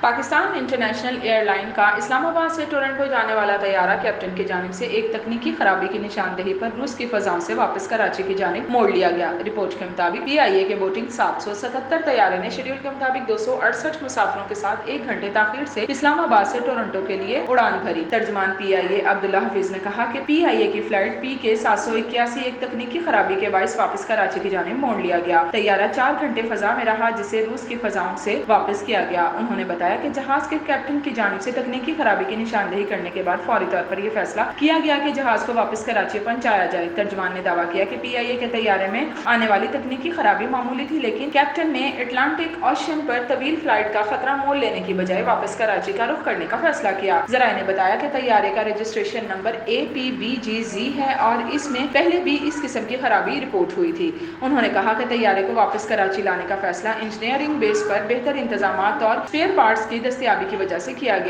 Pakistan international air line کا اسلام آباد سے ٹورنٹو جانے والا طیارہ کیپٹن کی جانب سے ایک تکنیکی خرابی کی نشاندہی پر روس کی فضاؤں سے واپس کراچی کی جانب موڑ لیا گیا۔ رپورٹ کے مطابق پی آئی اے کے بوئنگ 777 طیارے نے شیڈول کے مطابق 268 مسافروں کے ساتھ 1 گھنٹے تاخیر سے اسلام آباد سے ٹورنٹو کے لیے اڑان بھری۔ ترجمان پی آئی اے عبداللہ حفیظ نے کہا کہ پی آئی اے کی فلائٹ پی کے 781 ایک تکنیکی خرابی کے باعث واپس کراچی کی جانب موڑ لیا گیا۔ طیارہ 4 گھنٹے فضا میں رہا جسے روس کی فضاؤں سے واپس کیا گیا۔ انہوں نے بتایا کہ جہاز کے کیپٹن کی جانب سے تکنیکی خرابی کی نشاندہی کرنے کے بعد فوری طور پر یہ فیصلہ کیا گیا کہ جہاز کو واپس کراچی پہنچایا جائے۔ ترجمان نے دعویٰ کیا کہ پی آئی اے کے طیارے میں آنے والی تکنیکی خرابی معمولی تھی، لیکن کیپٹن نے اٹلانٹک اوشین پر طویل فلائٹ کا خطرہ مول لینے کی بجائے واپس کراچی کا رخ کرنے کا فیصلہ کیا۔ ذرائع نے بتایا کہ طیارے کا رجسٹریشن نمبر APBGZ ہے اور اس میں پہلے بھی اس قسم کی خرابی رپورٹ ہوئی تھی۔ انہوں نے کہا کہ طیارے کو واپس کراچی لانے کا فیصلہ انجینئرنگ بیس پر بہتر انتظامات اور اسپیئر پارٹس کی دستیابی کی وجہ سے کیا گیا۔